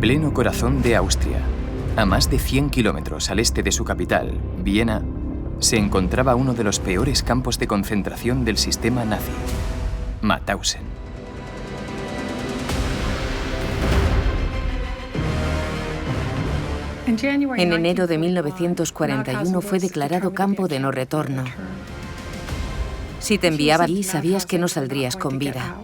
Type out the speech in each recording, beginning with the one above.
pleno corazón de Austria, a más de 100 kilómetros al este de su capital, Viena, se encontraba uno de los peores campos de concentración del sistema nazi, Mauthausen. En enero de 1941 fue declarado campo de no retorno. Si te enviaban allí, sabías que no saldrías con vida.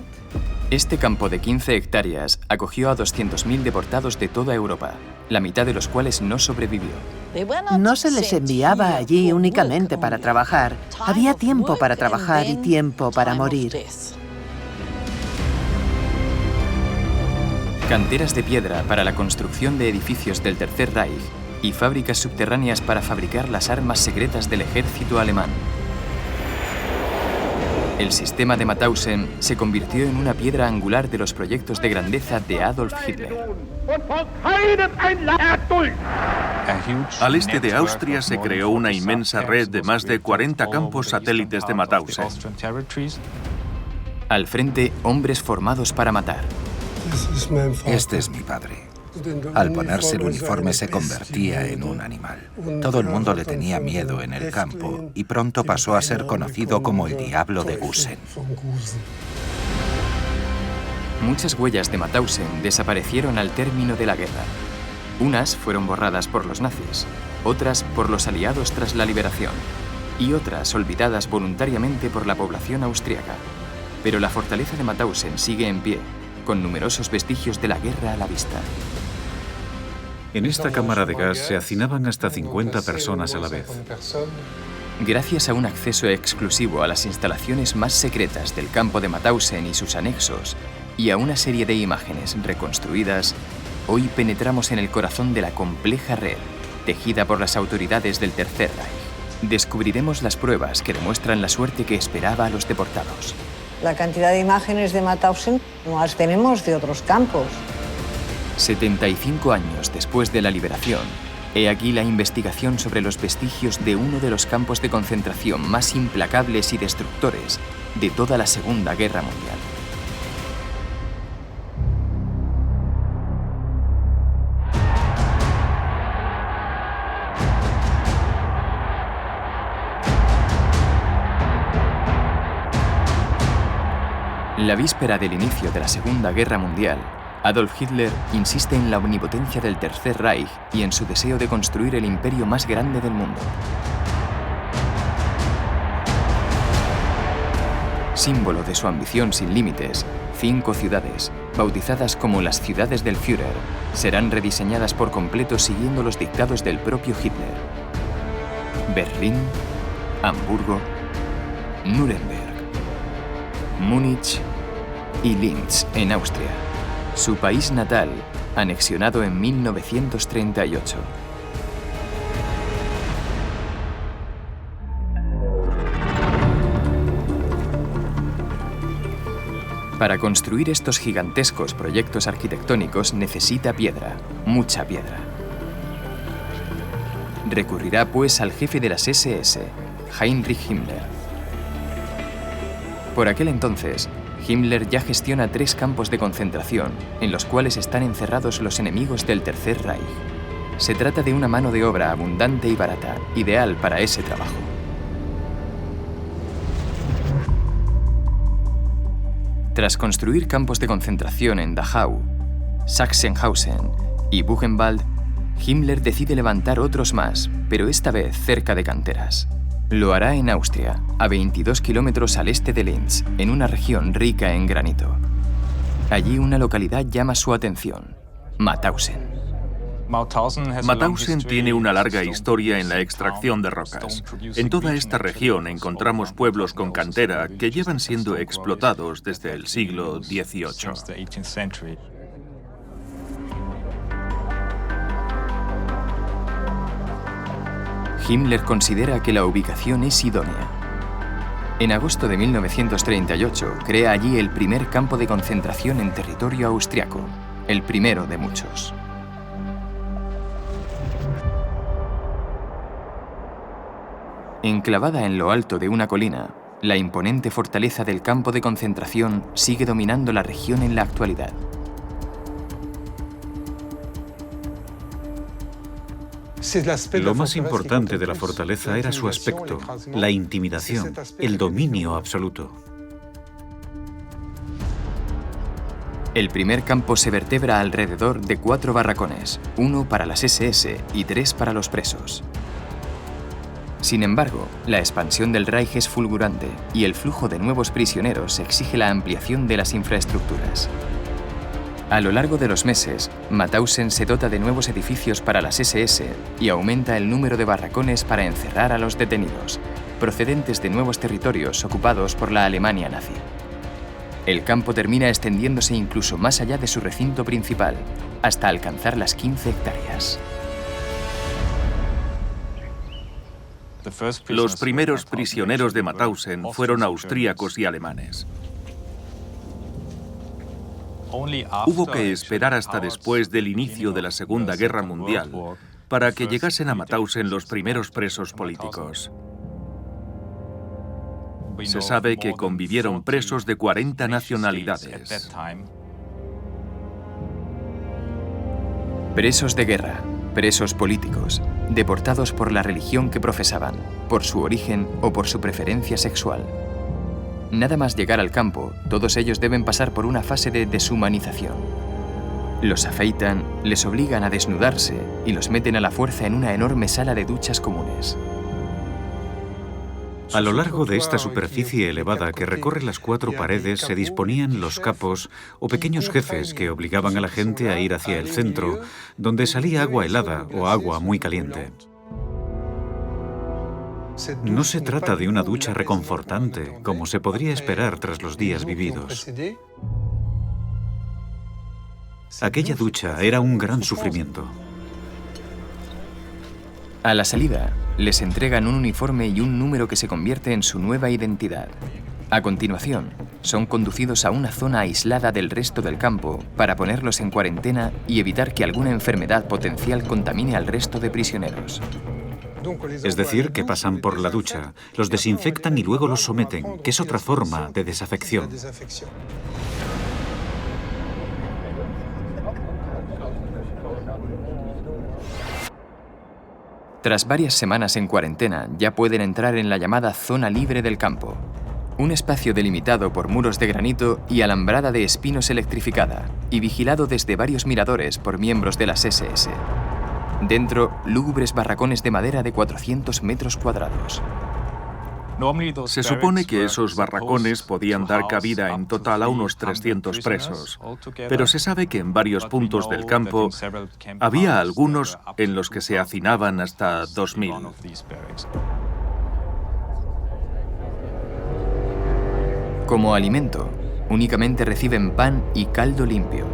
Este campo de 15 hectáreas acogió a 200.000 deportados de toda Europa, la mitad de los cuales no sobrevivió. No se les enviaba allí únicamente para trabajar. Había tiempo para trabajar y tiempo para morir. Canteras de piedra para la construcción de edificios del Tercer Reich y fábricas subterráneas para fabricar las armas secretas del ejército alemán. El sistema de Mauthausen se convirtió en una piedra angular de los proyectos de grandeza de Adolf Hitler. Al este de Austria se creó una inmensa red de más de 40 campos satélites de Mauthausen. Al frente, hombres formados para matar. Este es mi padre. Al ponerse el uniforme se convertía en un animal. Todo el mundo le tenía miedo en el campo y pronto pasó a ser conocido como el Diablo de Gusen. Muchas huellas de Mauthausen desaparecieron al término de la guerra. Unas fueron borradas por los nazis, otras por los aliados tras la liberación y otras olvidadas voluntariamente por la población austriaca. Pero la fortaleza de Mauthausen sigue en pie, con numerosos vestigios de la guerra a la vista. En esta cámara de gas se hacinaban hasta 50 personas a la vez. Gracias a un acceso exclusivo a las instalaciones más secretas del campo de Mauthausen y sus anexos, y a una serie de imágenes reconstruidas, hoy penetramos en el corazón de la compleja red tejida por las autoridades del Tercer Reich. Descubriremos las pruebas que demuestran la suerte que esperaba a los deportados. La cantidad de imágenes de Mauthausen no las tenemos de otros campos. 75 años después de la liberación, he aquí la investigación sobre los vestigios de uno de los campos de concentración más implacables y destructores de toda la Segunda Guerra Mundial. La víspera del inicio de la Segunda Guerra Mundial, Adolf Hitler insiste en la omnipotencia del Tercer Reich y en su deseo de construir el imperio más grande del mundo. Símbolo de su ambición sin límites, 5 ciudades, bautizadas como las ciudades del Führer, serán rediseñadas por completo siguiendo los dictados del propio Hitler. Berlín, Hamburgo, Nuremberg, Múnich y Linz, en Austria, su país natal, anexionado en 1938. Para construir estos gigantescos proyectos arquitectónicos necesita piedra, mucha piedra. Recurrirá pues al jefe de las SS, Heinrich Himmler. Por aquel entonces, Himmler ya gestiona 3 campos de concentración en los cuales están encerrados los enemigos del Tercer Reich. Se trata de una mano de obra abundante y barata, ideal para ese trabajo. Tras construir campos de concentración en Dachau, Sachsenhausen y Buchenwald, Himmler decide levantar otros más, pero esta vez cerca de canteras. Lo hará en Austria, a 22 kilómetros al este de Linz, en una región rica en granito. Allí una localidad llama su atención, Mauthausen. Mauthausen tiene una larga historia en la extracción de rocas. En toda esta región encontramos pueblos con cantera que llevan siendo explotados desde el siglo XVIII. Himmler considera que la ubicación es idónea. En agosto de 1938 crea allí el primer campo de concentración en territorio austriaco, el primero de muchos. Enclavada en lo alto de una colina, la imponente fortaleza del campo de concentración sigue dominando la región en la actualidad. Lo más importante de la fortaleza era su aspecto, la intimidación, el dominio absoluto. El primer campo se vertebra alrededor de 4 barracones, 1 para las SS y 3 para los presos. Sin embargo, la expansión del Reich es fulgurante y el flujo de nuevos prisioneros exige la ampliación de las infraestructuras. A lo largo de los meses, Mauthausen se dota de nuevos edificios para las SS y aumenta el número de barracones para encerrar a los detenidos, procedentes de nuevos territorios ocupados por la Alemania nazi. El campo termina extendiéndose incluso más allá de su recinto principal, hasta alcanzar las 15 hectáreas. Los primeros prisioneros de Mauthausen fueron austríacos y alemanes. Hubo que esperar hasta después del inicio de la Segunda Guerra Mundial para que llegasen a Mauthausen los primeros presos políticos. Se sabe que convivieron presos de 40 nacionalidades. Presos de guerra, presos políticos, deportados por la religión que profesaban, por su origen o por su preferencia sexual. Nada más llegar al campo, todos ellos deben pasar por una fase de deshumanización. Los afeitan, les obligan a desnudarse y los meten a la fuerza en una enorme sala de duchas comunes. A lo largo de esta superficie elevada que recorre las 4 paredes se disponían los capos o pequeños jefes que obligaban a la gente a ir hacia el centro, donde salía agua helada o agua muy caliente. No se trata de una ducha reconfortante, como se podría esperar tras los días vividos. Aquella ducha era un gran sufrimiento. A la salida, les entregan un uniforme y un número que se convierte en su nueva identidad. A continuación, son conducidos a una zona aislada del resto del campo para ponerlos en cuarentena y evitar que alguna enfermedad potencial contamine al resto de prisioneros. Es decir, que pasan por la ducha, los desinfectan y luego los someten, que es otra forma de desafección. Tras varias semanas en cuarentena, ya pueden entrar en la llamada zona libre del campo. Un espacio delimitado por muros de granito y alambrada de espinos electrificada, y vigilado desde varios miradores por miembros de las SS. Dentro, lúgubres barracones de madera de 400 metros cuadrados. Se supone que esos barracones podían dar cabida en total a unos 300 presos, pero se sabe que en varios puntos del campo había algunos en los que se hacinaban hasta 2000. Como alimento, únicamente reciben pan y caldo limpio.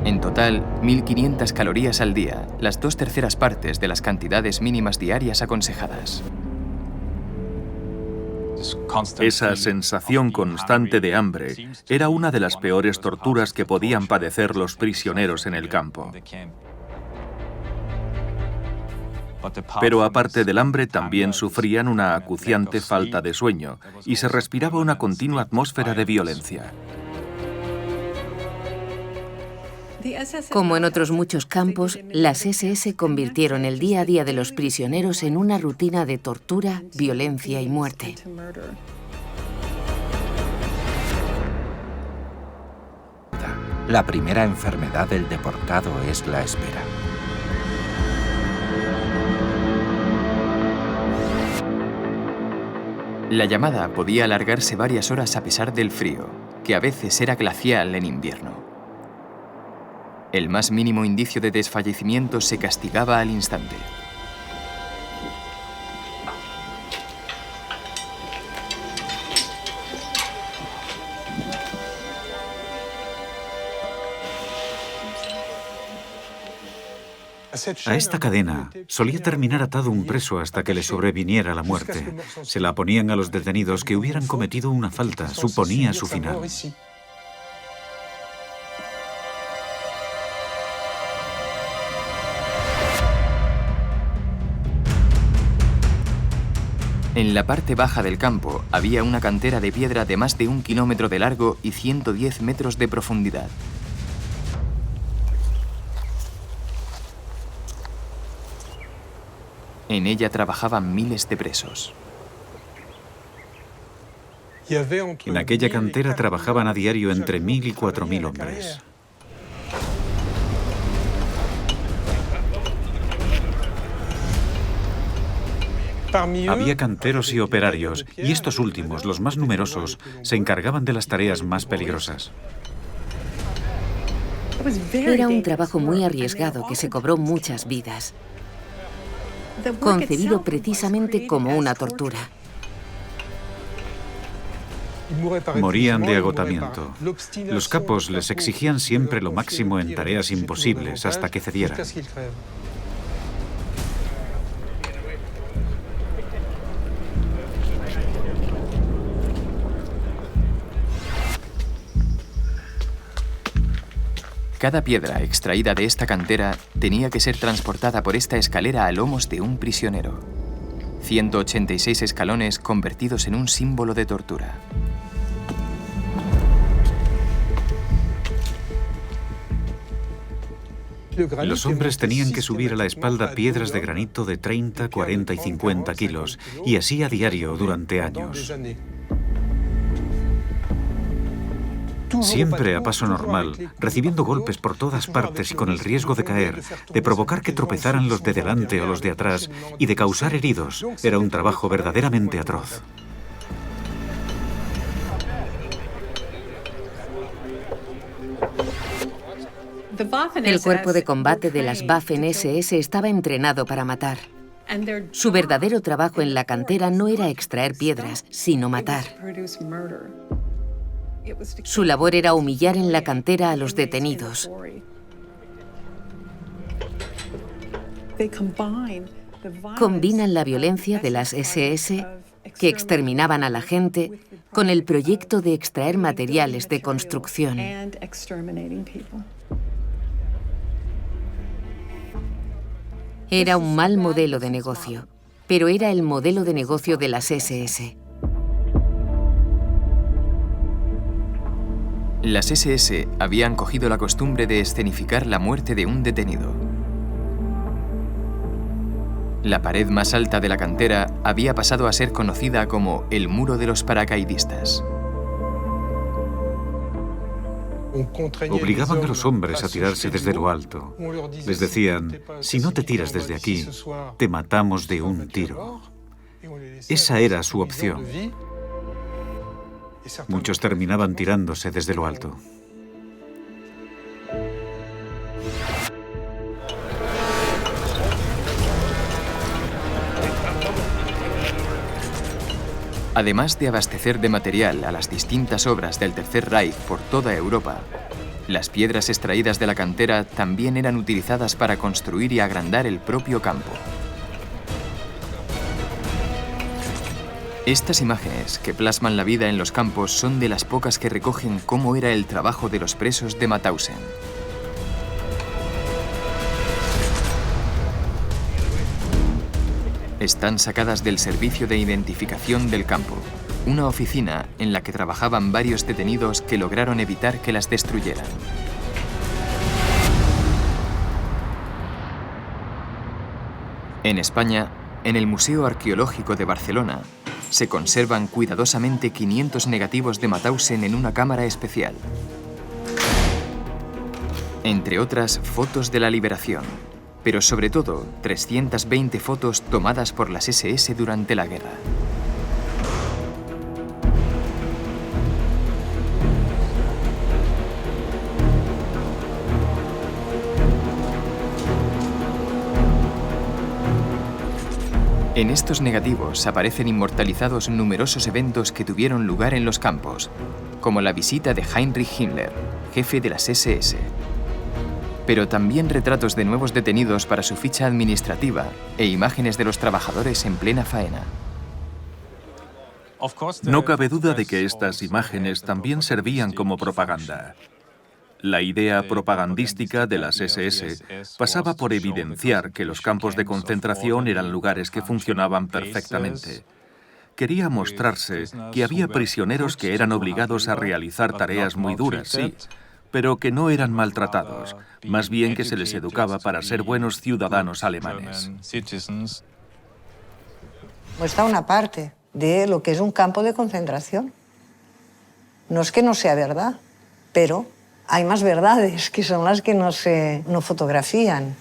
En total, 1.500 calorías al día, las 2/3 partes de las cantidades mínimas diarias aconsejadas. Esa sensación constante de hambre era una de las peores torturas que podían padecer los prisioneros en el campo. Pero aparte del hambre también sufrían una acuciante falta de sueño y se respiraba una continua atmósfera de violencia. Como en otros muchos campos, las SS convirtieron el día a día de los prisioneros en una rutina de tortura, violencia y muerte. La primera enfermedad del deportado es la espera. La llamada podía alargarse varias horas a pesar del frío, que a veces era glacial en invierno. El más mínimo indicio de desfallecimiento se castigaba al instante. A esta cadena solía terminar atado un preso hasta que le sobreviniera la muerte. Se la ponían a los detenidos que hubieran cometido una falta, suponía su final. En la parte baja del campo había una cantera de piedra de más de 1 kilómetro de largo y 110 metros de profundidad. En ella trabajaban miles de presos. En aquella cantera trabajaban a diario entre 1.000 y 4.000 hombres. Había canteros y operarios, y estos últimos, los más numerosos, se encargaban de las tareas más peligrosas. Era un trabajo muy arriesgado que se cobró muchas vidas, concebido precisamente como una tortura. Morían de agotamiento. Los capos les exigían siempre lo máximo en tareas imposibles hasta que cedieran. Cada piedra extraída de esta cantera tenía que ser transportada por esta escalera a lomos de un prisionero. 186 escalones convertidos en un símbolo de tortura. Los hombres tenían que subir a la espalda piedras de granito de 30, 40 y 50 kilos, y así a diario durante años. Siempre a paso normal, recibiendo golpes por todas partes y con el riesgo de caer, de provocar que tropezaran los de delante o los de atrás y de causar heridos. Era un trabajo verdaderamente atroz. El cuerpo de combate de las Waffen-SS estaba entrenado para matar. Su verdadero trabajo en la cantera no era extraer piedras, sino matar. Su labor era humillar en la cantera a los detenidos. Combinan la violencia de las SS, que exterminaban a la gente, con el proyecto de extraer materiales de construcción. Era un mal modelo de negocio, pero era el modelo de negocio de las SS. Las SS habían cogido la costumbre de escenificar la muerte de un detenido. La pared más alta de la cantera había pasado a ser conocida como el muro de los paracaidistas. Obligaban a los hombres a tirarse desde lo alto. Les decían, si no te tiras desde aquí, te matamos de un tiro. Esa era su opción. Muchos terminaban tirándose desde lo alto. Además de abastecer de material a las distintas obras del Tercer Reich por toda Europa, las piedras extraídas de la cantera también eran utilizadas para construir y agrandar el propio campo. Estas imágenes que plasman la vida en los campos son de las pocas que recogen cómo era el trabajo de los presos de Mauthausen. Están sacadas del Servicio de Identificación del Campo, una oficina en la que trabajaban varios detenidos que lograron evitar que las destruyeran. En España, en el Museo Arqueológico de Barcelona, se conservan cuidadosamente 500 negativos de Mauthausen en una cámara especial. Entre otras, fotos de la liberación, pero sobre todo 320 fotos tomadas por las SS durante la guerra. En estos negativos aparecen inmortalizados numerosos eventos que tuvieron lugar en los campos, como la visita de Heinrich Himmler, jefe de las SS. Pero también retratos de nuevos detenidos para su ficha administrativa e imágenes de los trabajadores en plena faena. No cabe duda de que estas imágenes también servían como propaganda. La idea propagandística de las SS pasaba por evidenciar que los campos de concentración eran lugares que funcionaban perfectamente. Quería mostrarse que había prisioneros que eran obligados a realizar tareas muy duras, sí, pero que no eran maltratados, más bien que se les educaba para ser buenos ciudadanos alemanes. Muestra una parte de lo que es un campo de concentración. No es que no sea verdad, pero hay más verdades que son las que no fotografían.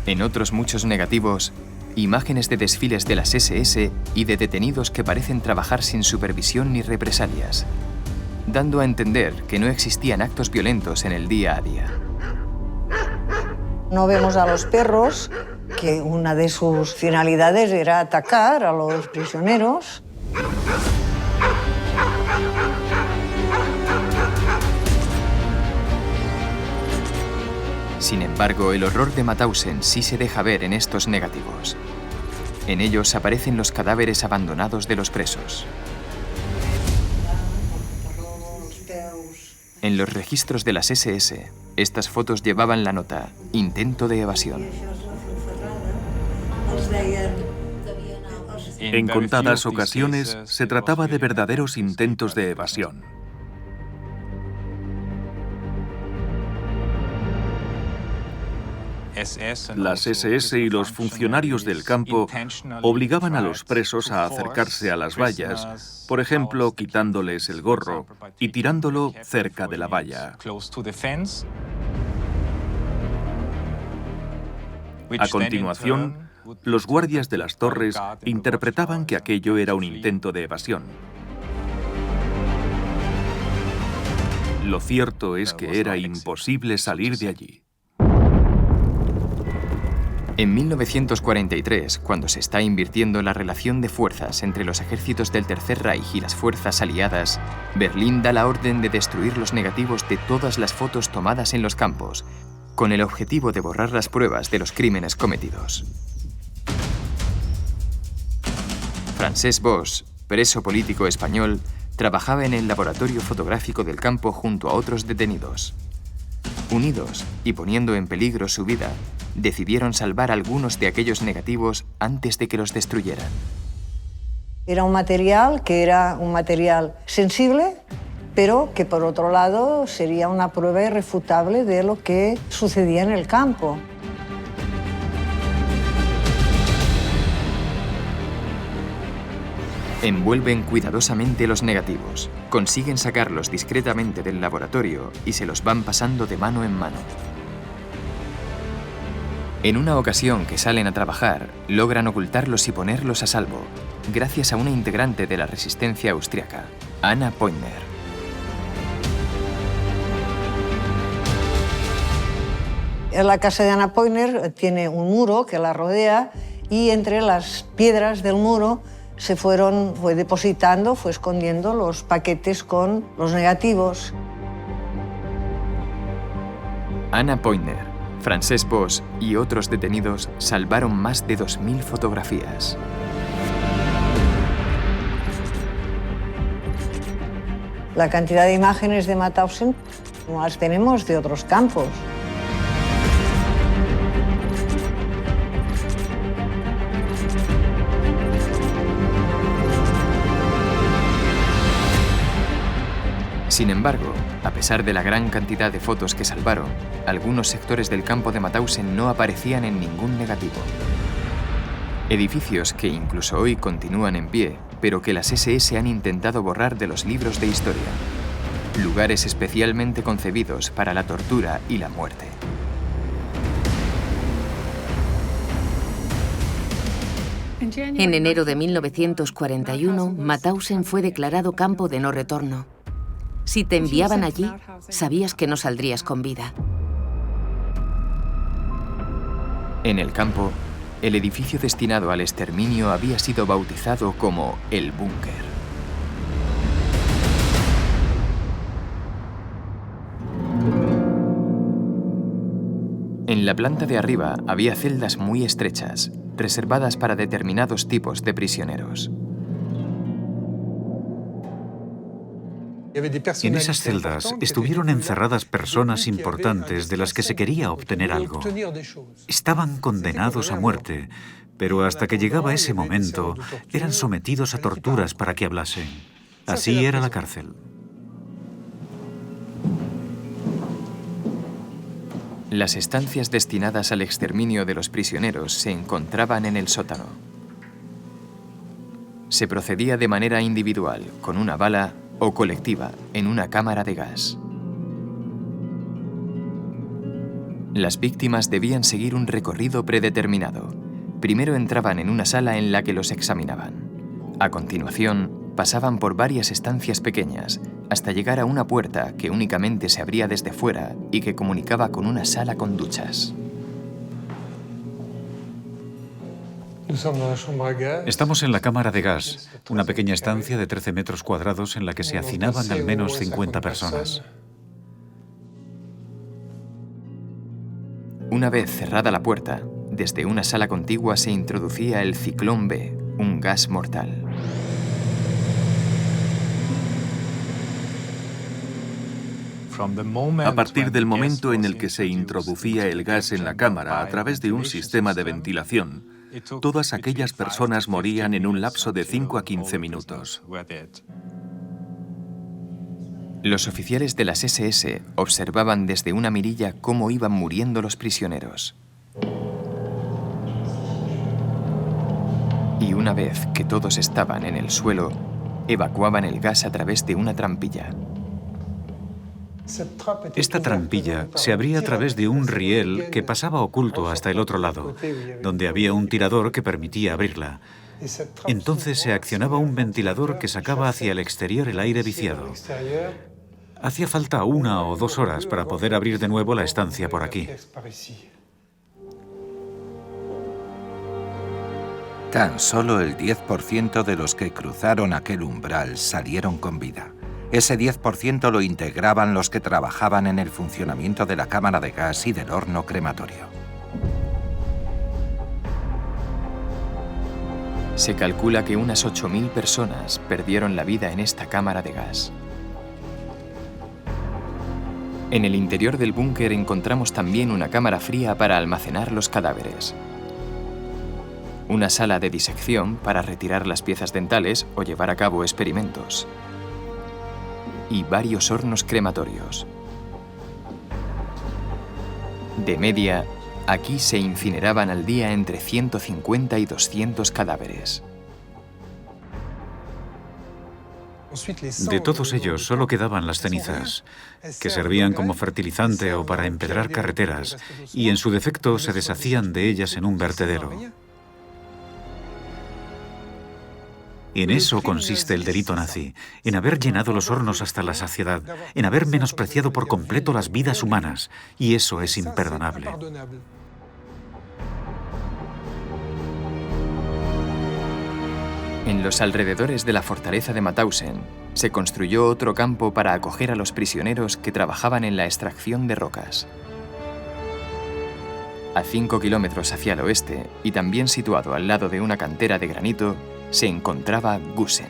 En otros muchos negativos, imágenes de desfiles de las SS y de detenidos que parecen trabajar sin supervisión ni represalias, dando a entender que no existían actos violentos en el día a día. No vemos a los perros, que una de sus finalidades era atacar a los prisioneros. Sin embargo, el horror de Mauthausen sí se deja ver en estos negativos. En ellos aparecen los cadáveres abandonados de los presos. En los registros de las SS, estas fotos llevaban la nota «Intento de evasión». En contadas ocasiones se trataba de verdaderos intentos de evasión. Las SS y los funcionarios del campo obligaban a los presos a acercarse a las vallas, por ejemplo, quitándoles el gorro y tirándolo cerca de la valla. A continuación, los guardias de las torres interpretaban que aquello era un intento de evasión. Lo cierto es que era imposible salir de allí. En 1943, cuando se está invirtiendo la relación de fuerzas entre los ejércitos del Tercer Reich y las fuerzas aliadas, Berlín da la orden de destruir los negativos de todas las fotos tomadas en los campos, con el objetivo de borrar las pruebas de los crímenes cometidos. Francesc Boix, preso político español, trabajaba en el laboratorio fotográfico del campo junto a otros detenidos. Unidos y poniendo en peligro su vida, decidieron salvar algunos de aquellos negativos antes de que los destruyeran. Era un material que era un material sensible, pero que por otro lado sería una prueba irrefutable de lo que sucedía en el campo. Envuelven cuidadosamente los negativos, consiguen sacarlos discretamente del laboratorio y se los van pasando de mano en mano. En una ocasión que salen a trabajar, logran ocultarlos y ponerlos a salvo, gracias a una integrante de la resistencia austriaca, Anna Pointner. La casa de Anna Pointner tiene un muro que la rodea y entre las piedras del muro fue depositando, fue escondiendo los paquetes con los negativos. Anna Pointner, Francesc Boix y otros detenidos salvaron más de 2000 fotografías. La cantidad de imágenes de Mauthausen no las tenemos de otros campos. Sin embargo, a pesar de la gran cantidad de fotos que salvaron, algunos sectores del campo de Mauthausen no aparecían en ningún negativo. Edificios que incluso hoy continúan en pie, pero que las SS han intentado borrar de los libros de historia. Lugares especialmente concebidos para la tortura y la muerte. En enero de 1941, Mauthausen fue declarado campo de no retorno. Si te enviaban allí, sabías que no saldrías con vida. En el campo, el edificio destinado al exterminio había sido bautizado como el búnker. En la planta de arriba había celdas muy estrechas, reservadas para determinados tipos de prisioneros. En esas celdas estuvieron encerradas personas importantes de las que se quería obtener algo. Estaban condenados a muerte, pero hasta que llegaba ese momento, eran sometidos a torturas para que hablasen. Así era la cárcel. Las estancias destinadas al exterminio de los prisioneros se encontraban en el sótano. Se procedía de manera individual, con una bala, o colectiva, en una cámara de gas. Las víctimas debían seguir un recorrido predeterminado. Primero entraban en una sala en la que los examinaban. A continuación, pasaban por varias estancias pequeñas, hasta llegar a una puerta que únicamente se abría desde fuera y que comunicaba con una sala con duchas. Estamos en la cámara de gas, una pequeña estancia de 13 metros cuadrados en la que se hacinaban al menos 50 personas. Una vez cerrada la puerta, desde una sala contigua se introducía el ciclón B, un gas mortal. A partir del momento en el que se introducía el gas en la cámara a través de un sistema de ventilación, todas aquellas personas morían en un lapso de 5 a 15 minutos. Los oficiales de las SS observaban desde una mirilla cómo iban muriendo los prisioneros. Y una vez que todos estaban en el suelo, evacuaban el gas a través de una trampilla. Esta trampilla se abría a través de un riel que pasaba oculto hasta el otro lado, donde había un tirador que permitía abrirla. Entonces se accionaba un ventilador que sacaba hacia el exterior el aire viciado. Hacía falta 1 o 2 horas para poder abrir de nuevo la estancia por aquí. Tan solo el 10% de los que cruzaron aquel umbral salieron con vida. Ese 10% lo integraban los que trabajaban en el funcionamiento de la cámara de gas y del horno crematorio. Se calcula que unas 8.000 personas perdieron la vida en esta cámara de gas. En el interior del búnker encontramos también una cámara fría para almacenar los cadáveres, una sala de disección para retirar las piezas dentales o llevar a cabo experimentos, y varios hornos crematorios. De media, aquí se incineraban al día entre 150 y 200 cadáveres. De todos ellos solo quedaban las cenizas, que servían como fertilizante o para empedrar carreteras, y en su defecto se deshacían de ellas en un vertedero. En eso consiste el delito nazi, en haber llenado los hornos hasta la saciedad, en haber menospreciado por completo las vidas humanas, y eso es imperdonable. En los alrededores de la fortaleza de Mauthausen se construyó otro campo para acoger a los prisioneros que trabajaban en la extracción de rocas. A 5 kilómetros hacia el oeste, y también situado al lado de una cantera de granito, se encontraba Gusen.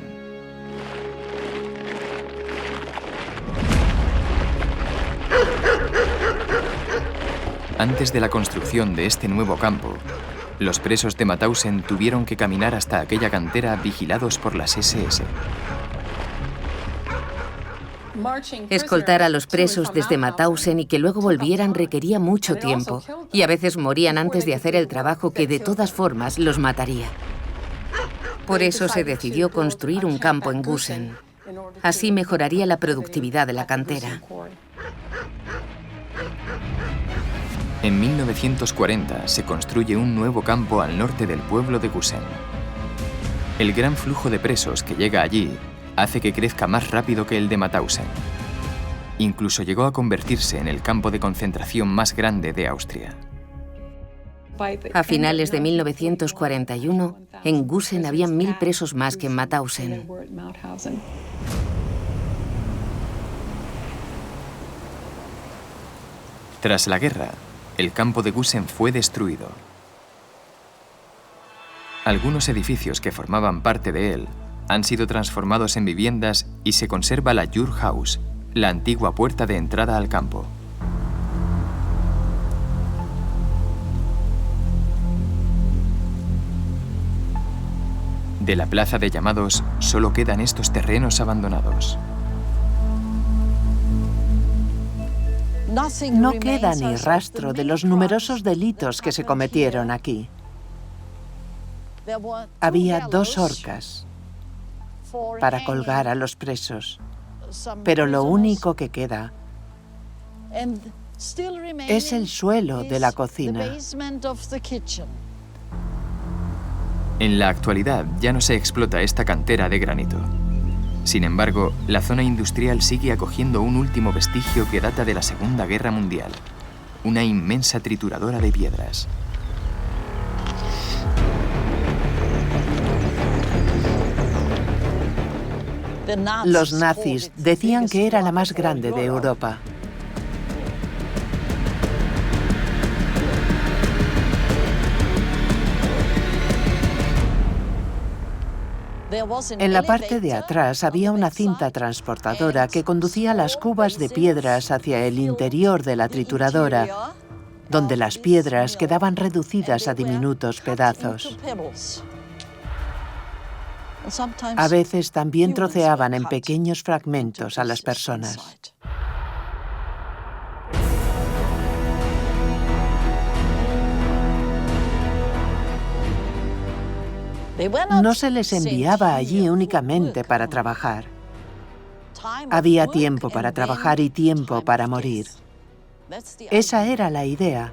Antes de la construcción de este nuevo campo, los presos de Mauthausen tuvieron que caminar hasta aquella cantera vigilados por las SS. Escoltar a los presos desde Mauthausen y que luego volvieran requería mucho tiempo, y a veces morían antes de hacer el trabajo que de todas formas los mataría. Por eso se decidió construir un campo en Gusen. Así mejoraría la productividad de la cantera. En 1940 se construye un nuevo campo al norte del pueblo de Gusen. El gran flujo de presos que llega allí hace que crezca más rápido que el de Mauthausen. Incluso llegó a convertirse en el campo de concentración más grande de Austria. A finales de 1941, en Gusen había 1000 presos más que en Mauthausen. Tras la guerra, el campo de Gusen fue destruido. Algunos edificios que formaban parte de él han sido transformados en viviendas y se conserva la Jurhaus, la antigua puerta de entrada al campo. De la plaza de llamados solo quedan estos terrenos abandonados. No queda ni rastro de los numerosos delitos que se cometieron aquí. Había 2 horcas para colgar a los presos, pero lo único que queda es el suelo de la cocina. En la actualidad ya no se explota esta cantera de granito. Sin embargo, la zona industrial sigue acogiendo un último vestigio que data de la Segunda Guerra Mundial, una inmensa trituradora de piedras. Los nazis decían que era la más grande de Europa. En la parte de atrás había una cinta transportadora que conducía las cubas de piedras hacia el interior de la trituradora, donde las piedras quedaban reducidas a diminutos pedazos. A veces también troceaban en pequeños fragmentos a las personas. No se les enviaba allí únicamente para trabajar. Había tiempo para trabajar y tiempo para morir. Esa era la idea.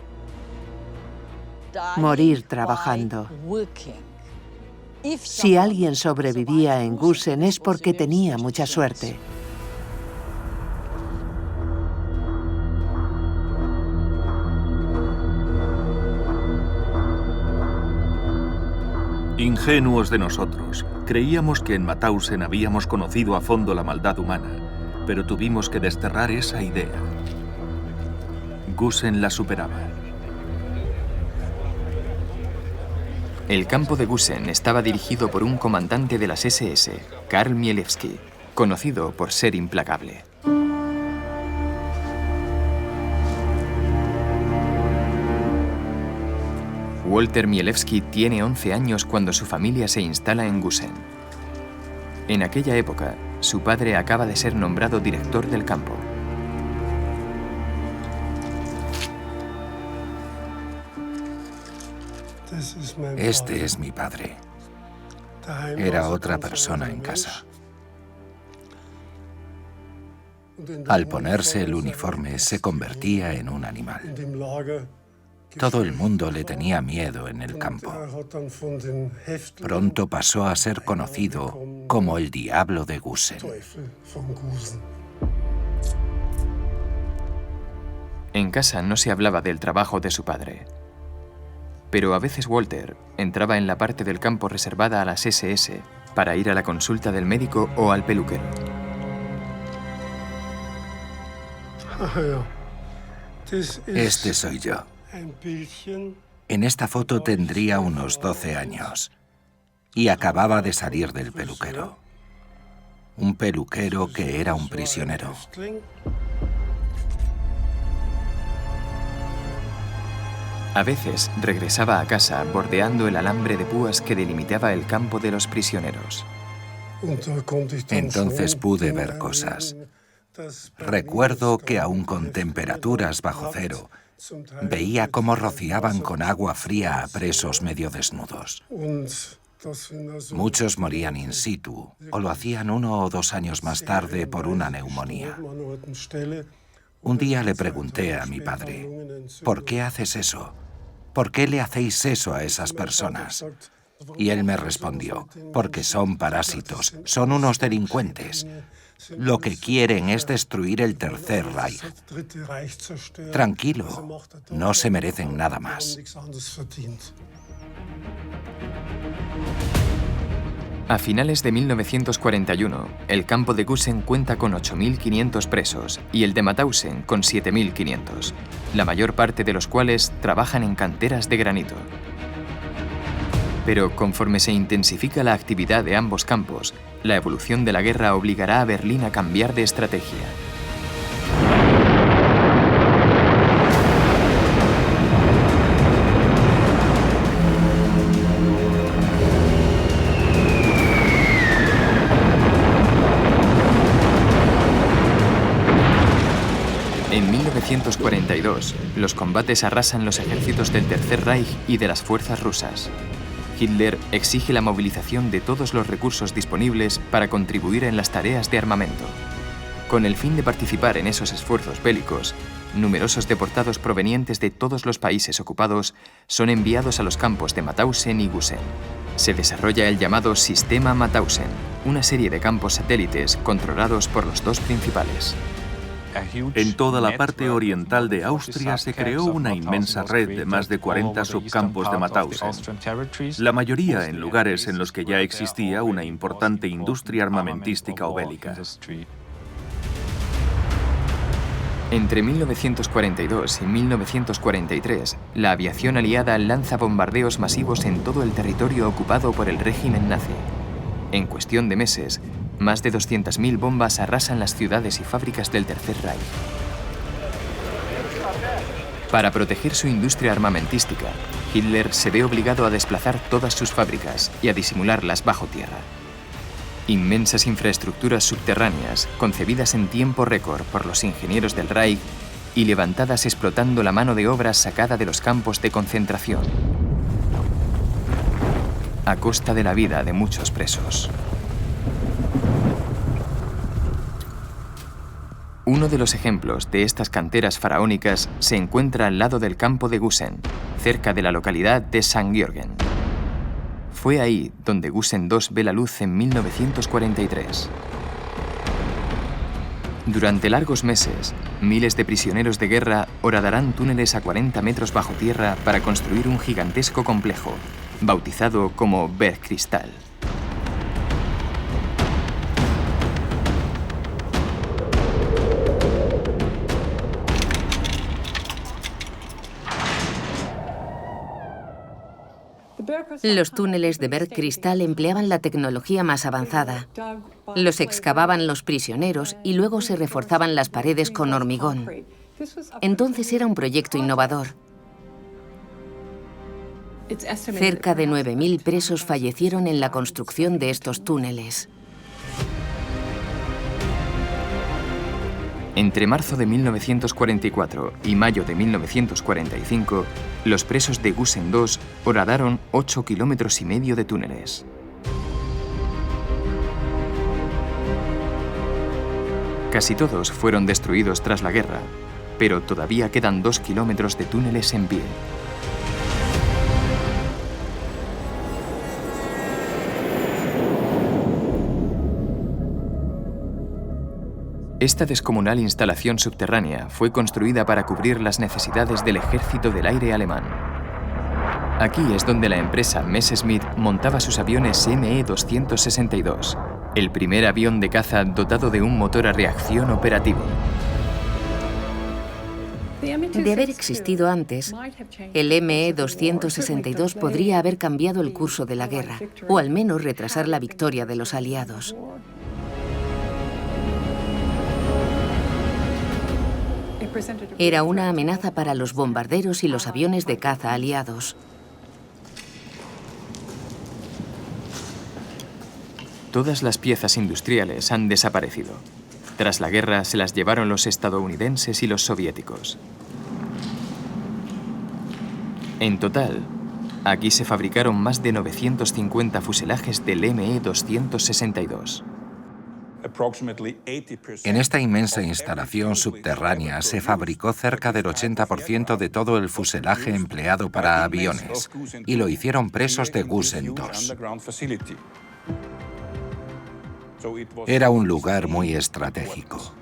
Morir trabajando. Si alguien sobrevivía en Gusen es porque tenía mucha suerte. Ingenuos de nosotros, creíamos que en Mauthausen habíamos conocido a fondo la maldad humana, pero tuvimos que desterrar esa idea. Gusen la superaba. El campo de Gusen estaba dirigido por un comandante de las SS, Karl Mielewski, conocido por ser implacable. Walter Mielewski tiene 11 años cuando su familia se instala en Gusen. En aquella época, su padre acaba de ser nombrado director del campo. Este es mi padre. Era otra persona en casa. Al ponerse el uniforme, se convertía en un animal. Todo el mundo le tenía miedo en el campo. Pronto pasó a ser conocido como el Diablo de Gusen. En casa no se hablaba del trabajo de su padre. Pero a veces Walter entraba en la parte del campo reservada a las SS para ir a la consulta del médico o al peluquero. Este soy yo. En esta foto tendría unos 12 años y acababa de salir del peluquero. Un peluquero que era un prisionero. A veces regresaba a casa bordeando el alambre de púas que delimitaba el campo de los prisioneros. Entonces pude ver cosas. Recuerdo que aún con temperaturas bajo cero, veía cómo rociaban con agua fría a presos medio desnudos. Muchos morían in situ o lo hacían 1 o 2 años más tarde por una neumonía. Un día le pregunté a mi padre, ¿por qué haces eso? ¿Por qué le hacéis eso a esas personas? Y él me respondió, porque son parásitos, son unos delincuentes. Lo que quieren es destruir el Tercer Reich. Tranquilo, no se merecen nada más. A finales de 1941, el campo de Gusen cuenta con 8.500 presos y el de Mauthausen con 7.500, la mayor parte de los cuales trabajan en canteras de granito. Pero conforme se intensifica la actividad de ambos campos, la evolución de la guerra obligará a Berlín a cambiar de estrategia. En 1942, los combates arrasan los ejércitos del Tercer Reich y de las fuerzas rusas. Hitler exige la movilización de todos los recursos disponibles para contribuir en las tareas de armamento. Con el fin de participar en esos esfuerzos bélicos, numerosos deportados provenientes de todos los países ocupados son enviados a los campos de Mauthausen y Gusen. Se desarrolla el llamado Sistema Mauthausen, una serie de campos satélites controlados por los dos principales. En toda la parte oriental de Austria se creó una inmensa red de más de 40 subcampos de Mauthausen, la mayoría en lugares en los que ya existía una importante industria armamentística o bélica. Entre 1942 y 1943, la aviación aliada lanza bombardeos masivos en todo el territorio ocupado por el régimen nazi. En cuestión de meses, más de 200.000 bombas arrasan las ciudades y fábricas del Tercer Reich. Para proteger su industria armamentística, Hitler se ve obligado a desplazar todas sus fábricas y a disimularlas bajo tierra. Inmensas infraestructuras subterráneas, concebidas en tiempo récord por los ingenieros del Reich y levantadas explotando la mano de obra sacada de los campos de concentración, a costa de la vida de muchos presos. Uno de los ejemplos de estas canteras faraónicas se encuentra al lado del campo de Gusen, cerca de la localidad de St. Georgen. Fue ahí donde Gusen II ve la luz en 1943. Durante largos meses, miles de prisioneros de guerra horadarán túneles a 40 metros bajo tierra para construir un gigantesco complejo, bautizado como Bergkristall. Los túneles de Bergkristall empleaban la tecnología más avanzada. Los excavaban los prisioneros y luego se reforzaban las paredes con hormigón. Entonces era un proyecto innovador. Cerca de 9.000 presos fallecieron en la construcción de estos túneles. Entre marzo de 1944 y mayo de 1945, los presos de Gusen II horadaron 8,5 kilómetros de túneles. Casi todos fueron destruidos tras la guerra, pero todavía quedan 2 kilómetros de túneles en pie. Esta descomunal instalación subterránea fue construida para cubrir las necesidades del Ejército del Aire alemán. Aquí es donde la empresa Messerschmitt montaba sus aviones Me-262, el primer avión de caza dotado de un motor a reacción operativo. De haber existido antes, el Me-262 podría haber cambiado el curso de la guerra, o al menos retrasar la victoria de los aliados. Era una amenaza para los bombarderos y los aviones de caza aliados. Todas las piezas industriales han desaparecido. Tras la guerra se las llevaron los estadounidenses y los soviéticos. En total, aquí se fabricaron más de 950 fuselajes del Me-262. En esta inmensa instalación subterránea se fabricó cerca del 80% de todo el fuselaje empleado para aviones, y lo hicieron presos de Gusen II. Era un lugar muy estratégico.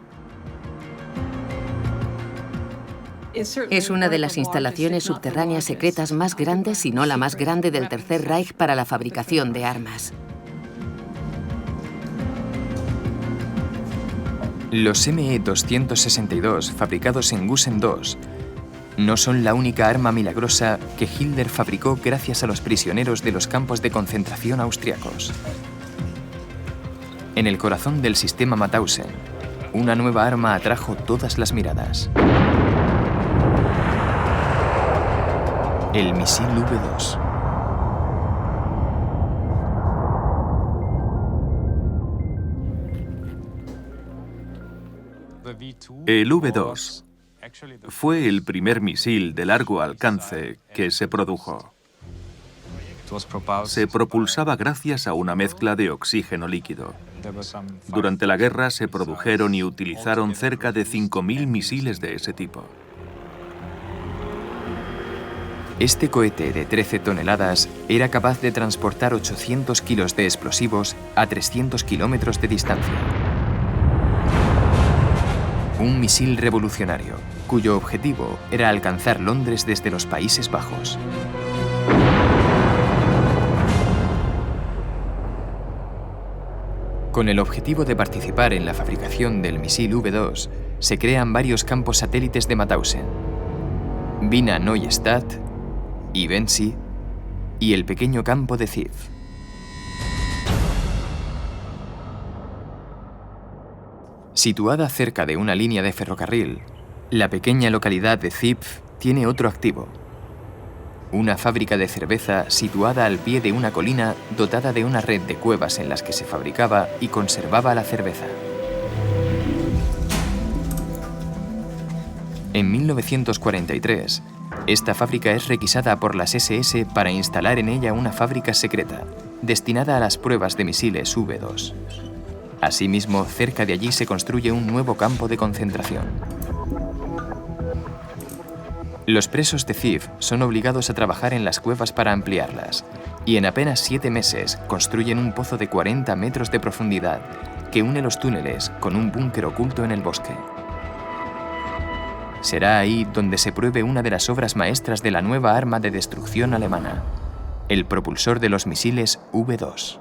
Es una de las instalaciones subterráneas secretas más grandes, si no la más grande, del Tercer Reich para la fabricación de armas. Los Me-262, fabricados en Gusen II, no son la única arma milagrosa que Hitler fabricó gracias a los prisioneros de los campos de concentración austriacos. En el corazón del sistema Mauthausen, una nueva arma atrajo todas las miradas. El misil V2. El V2 Fue el primer misil de largo alcance que se produjo. Se propulsaba gracias a una mezcla de oxígeno líquido. Durante la guerra se produjeron y utilizaron cerca de 5.000 misiles de ese tipo. Este cohete de 13 toneladas era capaz de transportar 800 kilos de explosivos a 300 kilómetros de distancia. Un misil revolucionario, cuyo objetivo era alcanzar Londres desde los Países Bajos. Con el objetivo de participar en la fabricación del misil V2, se crean varios campos satélites de Mauthausen: Wiener Neustadt, Ivensi y el pequeño campo de Ziv. Situada cerca de una línea de ferrocarril, la pequeña localidad de Ziv tiene otro activo: una fábrica de cerveza situada al pie de una colina dotada de una red de cuevas en las que se fabricaba y conservaba la cerveza. En 1943, esta fábrica es requisada por las SS para instalar en ella una fábrica secreta, destinada a las pruebas de misiles V2. Asimismo, cerca de allí se construye un nuevo campo de concentración. Los presos de Ziv son obligados a trabajar en las cuevas para ampliarlas, y en apenas 7 meses construyen un pozo de 40 metros de profundidad que une los túneles con un búnker oculto en el bosque. Será ahí donde se pruebe una de las obras maestras de la nueva arma de destrucción alemana, el propulsor de los misiles V2.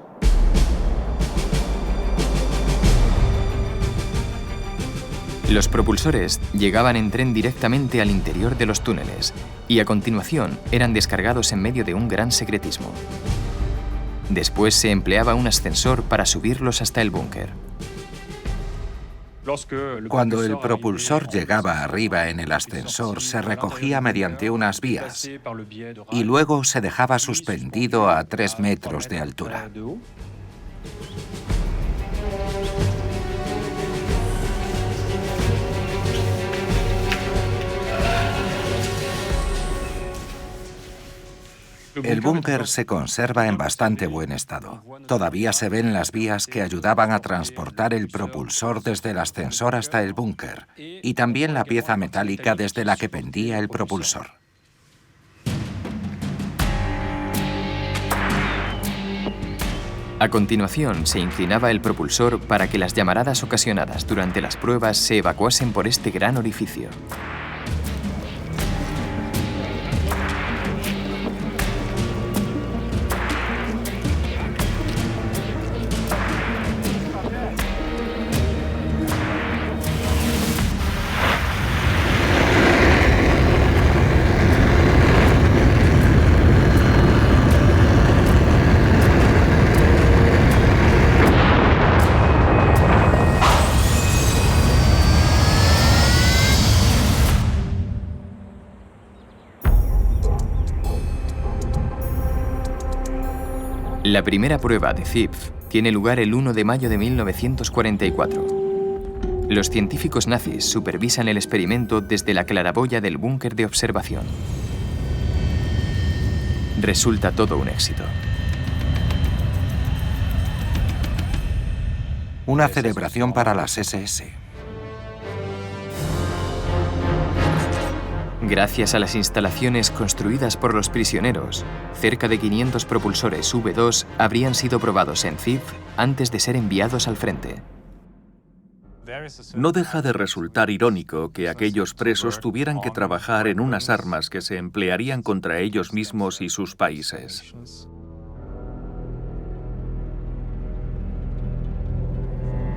Los propulsores llegaban en tren directamente al interior de los túneles y a continuación eran descargados en medio de un gran secretismo. Después se empleaba un ascensor para subirlos hasta el búnker. Cuando el propulsor llegaba arriba en el ascensor, se recogía mediante unas vías y luego se dejaba suspendido a 3 metros de altura. El búnker se conserva en bastante buen estado. Todavía se ven las vías que ayudaban a transportar el propulsor desde el ascensor hasta el búnker, y también la pieza metálica desde la que pendía el propulsor. A continuación, se inclinaba el propulsor para que las llamaradas ocasionadas durante las pruebas se evacuasen por este gran orificio. La primera prueba de Ziv tiene lugar el 1 de mayo de 1944. Los científicos nazis supervisan el experimento desde la claraboya del búnker de observación. Resulta todo un éxito. Una celebración para las SS. Gracias a las instalaciones construidas por los prisioneros, cerca de 500 propulsores V2 habrían sido probados en Ziv antes de ser enviados al frente. No deja de resultar irónico que aquellos presos tuvieran que trabajar en unas armas que se emplearían contra ellos mismos y sus países.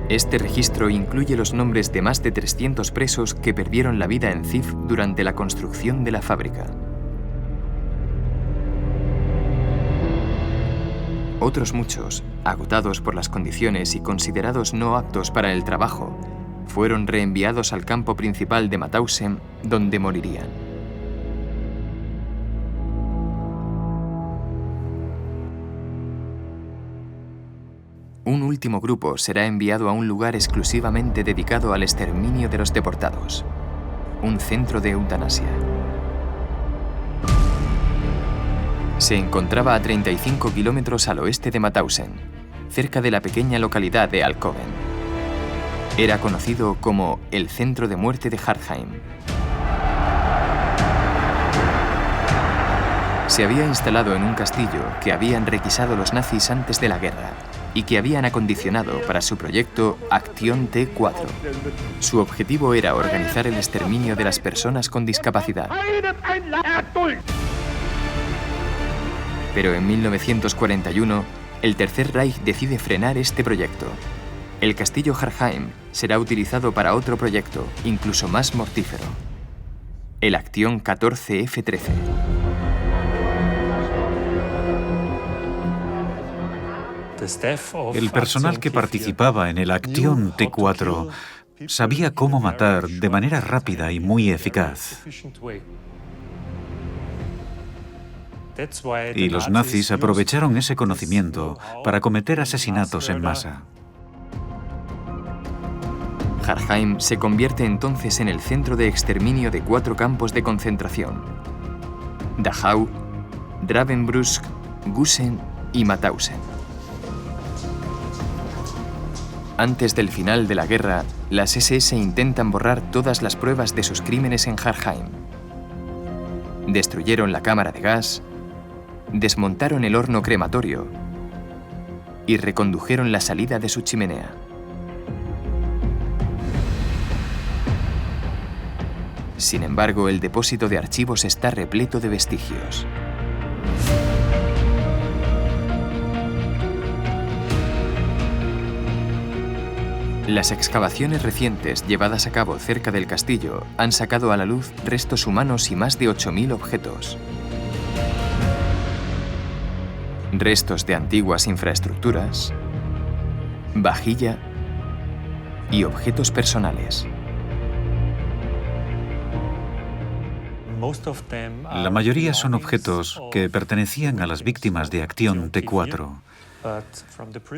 Este registro incluye los nombres de más de 300 presos que perdieron la vida en Ziv durante la construcción de la fábrica. Otros muchos, agotados por las condiciones y considerados no aptos para el trabajo, fueron reenviados al campo principal de Mauthausen, donde morirían. Un último grupo será enviado a un lugar exclusivamente dedicado al exterminio de los deportados: un centro de eutanasia. Se encontraba a 35 kilómetros al oeste de Mauthausen, cerca de la pequeña localidad de Alkoven. Era conocido como el centro de muerte de Hartheim. Se había instalado en un castillo que habían requisado los nazis antes de la guerra y que habían acondicionado para su proyecto Acción T4. Su objetivo era organizar el exterminio de las personas con discapacidad. Pero en 1941, el Tercer Reich decide frenar este proyecto. El castillo Hartheim será utilizado para otro proyecto, incluso más mortífero: el Acción 14F13. El personal que participaba en el Acción T4 sabía cómo matar de manera rápida y muy eficaz. Y los nazis aprovecharon ese conocimiento para cometer asesinatos en masa. Hartheim se convierte entonces en el centro de exterminio de 4 campos de concentración: Dachau, Ravensbrück, Gusen y Mauthausen. Antes del final de la guerra, las SS intentan borrar todas las pruebas de sus crímenes en Hartheim. Destruyeron la cámara de gas, desmontaron el horno crematorio y recondujeron la salida de su chimenea. Sin embargo, el depósito de archivos está repleto de vestigios. Las excavaciones recientes llevadas a cabo cerca del castillo han sacado a la luz restos humanos y más de 8.000 objetos. Restos de antiguas infraestructuras, vajilla y objetos personales. La mayoría son objetos que pertenecían a las víctimas de Acción T4.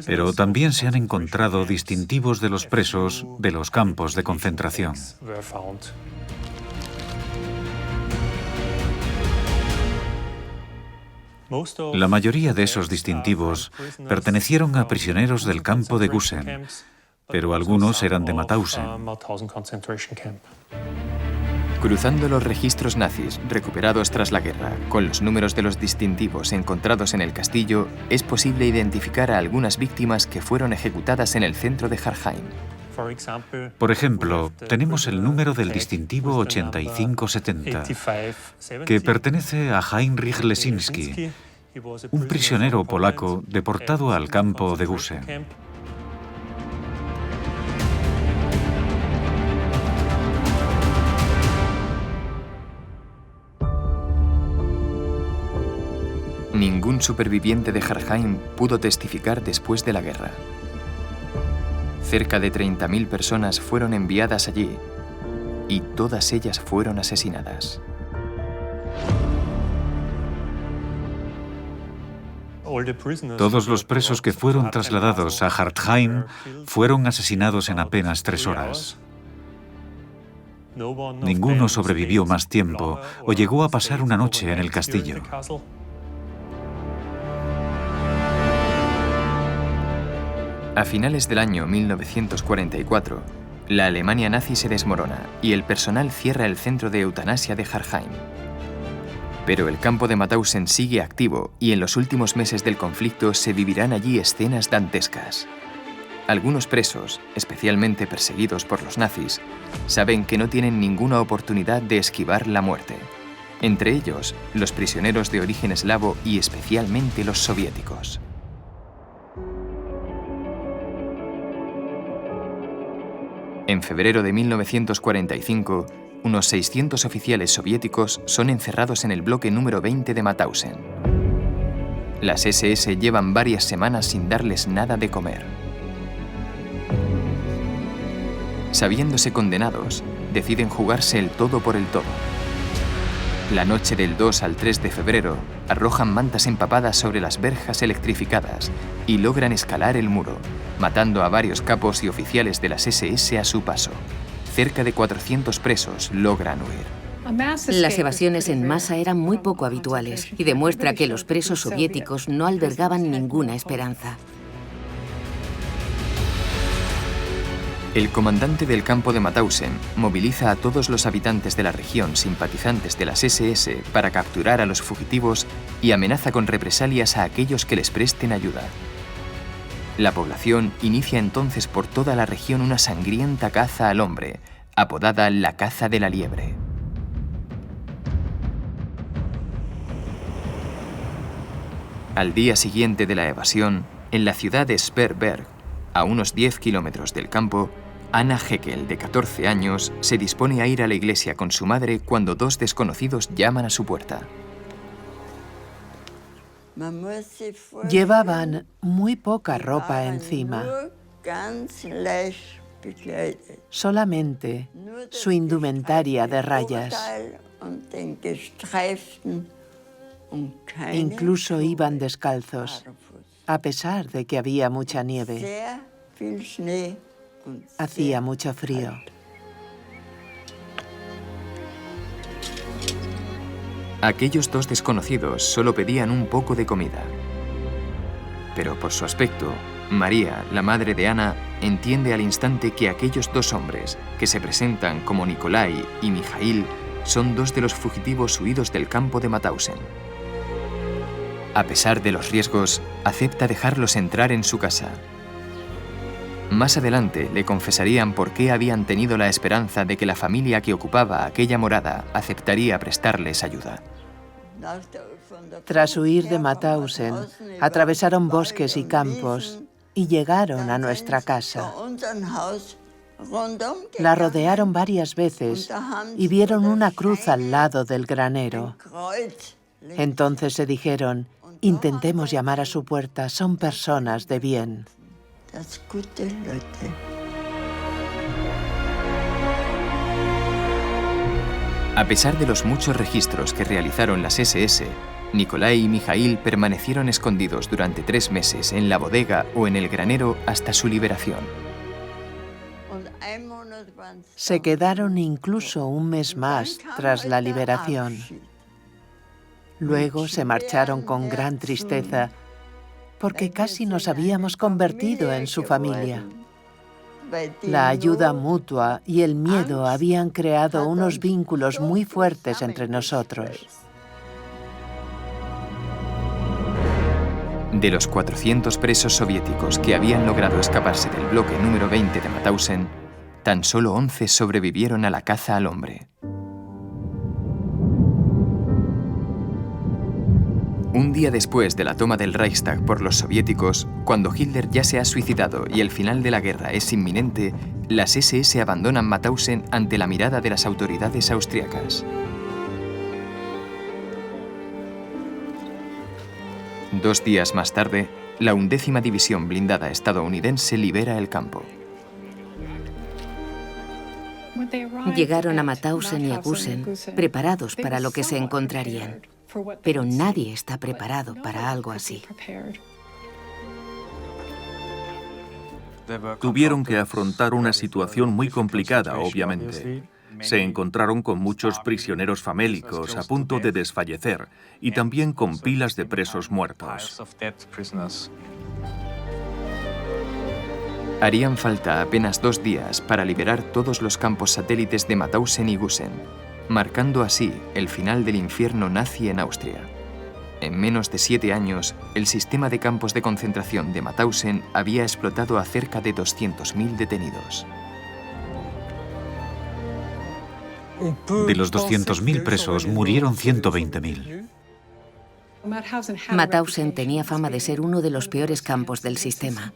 Pero también se han encontrado distintivos de los presos de los campos de concentración. La mayoría de esos distintivos pertenecieron a prisioneros del campo de Gusen, pero algunos eran de Mauthausen. Cruzando los registros nazis recuperados tras la guerra con los números de los distintivos encontrados en el castillo, es posible identificar a algunas víctimas que fueron ejecutadas en el centro de Hartheim. Por ejemplo, tenemos el número del distintivo 8570, que pertenece a Heinrich Lesinski, un prisionero polaco deportado al campo de Gusen. Ningún superviviente de Hartheim pudo testificar después de la guerra. Cerca de 30.000 personas fueron enviadas allí y todas ellas fueron asesinadas. Todos los presos que fueron trasladados a Hartheim fueron asesinados en apenas 3 horas. Ninguno sobrevivió más tiempo o llegó a pasar una noche en el castillo. A finales del año 1944, la Alemania nazi se desmorona y el personal cierra el centro de eutanasia de Hartheim. Pero el campo de Mauthausen sigue activo y en los últimos meses del conflicto se vivirán allí escenas dantescas. Algunos presos, especialmente perseguidos por los nazis, saben que no tienen ninguna oportunidad de esquivar la muerte. Entre ellos, los prisioneros de origen eslavo y especialmente los soviéticos. En febrero de 1945, unos 600 oficiales soviéticos son encerrados en el bloque número 20 de Mauthausen. Las SS llevan varias semanas sin darles nada de comer. Sabiéndose condenados, deciden jugarse el todo por el todo. La noche del 2 al 3 de febrero, arrojan mantas empapadas sobre las verjas electrificadas y logran escalar el muro, matando a varios capos y oficiales de las SS a su paso. cerca de 400 presos logran huir. Las evasiones en masa eran muy poco habituales y demuestra que los presos soviéticos no albergaban ninguna esperanza. El comandante del campo de Mauthausen moviliza a todos los habitantes de la región simpatizantes de las SS para capturar a los fugitivos y amenaza con represalias a aquellos que les presten ayuda. La población inicia entonces por toda la región una sangrienta caza al hombre, apodada la caza de la liebre. Al día siguiente de la evasión, en la ciudad de Sperrberg, a unos 10 kilómetros del campo, Anna Heckel, de 14 años, se dispone a ir a la iglesia con su madre cuando dos desconocidos llaman a su puerta. Llevaban muy poca ropa encima. Solamente su indumentaria de rayas. Incluso iban descalzos, a pesar de que había mucha nieve. Hacía mucho frío. Aquellos dos desconocidos solo pedían un poco de comida. Pero por su aspecto, María, la madre de Ana, entiende al instante que aquellos dos hombres, que se presentan como Nikolai y Mijail, son dos de los fugitivos huidos del campo de Mauthausen. A pesar de los riesgos, acepta dejarlos entrar en su casa. Más adelante le confesarían por qué habían tenido la esperanza de que la familia que ocupaba aquella morada aceptaría prestarles ayuda. Tras huir de Mauthausen, atravesaron bosques y campos y llegaron a nuestra casa. La rodearon varias veces y vieron una cruz al lado del granero. Entonces se dijeron: intentemos llamar a su puerta, son personas de bien. A pesar de los muchos registros que realizaron las SS, Nikolai y Mijail permanecieron escondidos durante 3 meses en la bodega o en el granero hasta su liberación. Se quedaron incluso un mes más tras la liberación. Luego se marcharon con gran tristeza, porque casi nos habíamos convertido en su familia. La ayuda mutua y el miedo habían creado unos vínculos muy fuertes entre nosotros. De los 400 presos soviéticos que habían logrado escaparse del bloque número 20 de Mauthausen, tan solo 11 sobrevivieron a la caza al hombre. Un día después de la toma del Reichstag por los soviéticos, cuando Hitler ya se ha suicidado y el final de la guerra es inminente, las SS abandonan Mauthausen ante la mirada de las autoridades austriacas. 2 días más tarde, la 11ª División Blindada estadounidense libera el campo. Llegaron a Mauthausen y a Gusen preparados para lo que se encontrarían. Pero nadie está preparado para algo así. Tuvieron que afrontar una situación muy complicada, obviamente. Se encontraron con muchos prisioneros famélicos a punto de desfallecer y también con pilas de presos muertos. Harían falta apenas 2 días para liberar todos los campos satélites de Mauthausen y Gusen, marcando así el final del infierno nazi en Austria. En menos de 7 años, el sistema de campos de concentración de Mauthausen había explotado a cerca de 200.000 detenidos. De los 200.000 presos, murieron 120.000. Mauthausen tenía fama de ser uno de los peores campos del sistema.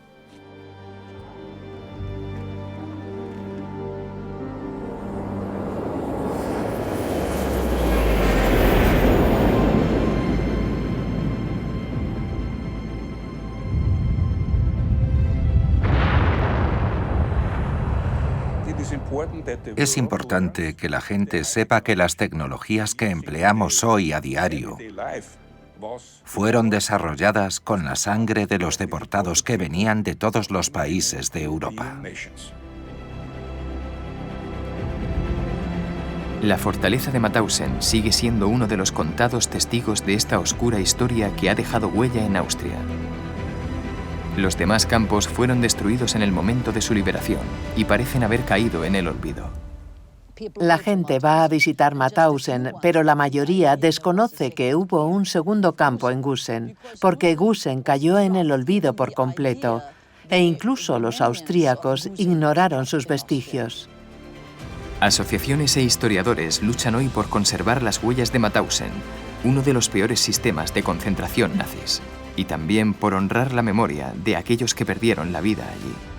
Es importante que la gente sepa que las tecnologías que empleamos hoy a diario fueron desarrolladas con la sangre de los deportados que venían de todos los países de Europa. La fortaleza de Mauthausen sigue siendo uno de los contados testigos de esta oscura historia que ha dejado huella en Austria. Los demás campos fueron destruidos en el momento de su liberación y parecen haber caído en el olvido. La gente va a visitar Mauthausen, pero la mayoría desconoce que hubo un segundo campo en Gusen, porque Gusen cayó en el olvido por completo, e incluso los austríacos ignoraron sus vestigios. Asociaciones e historiadores luchan hoy por conservar las huellas de Mauthausen, uno de los peores sistemas de concentración nazis, y también por honrar la memoria de aquellos que perdieron la vida allí.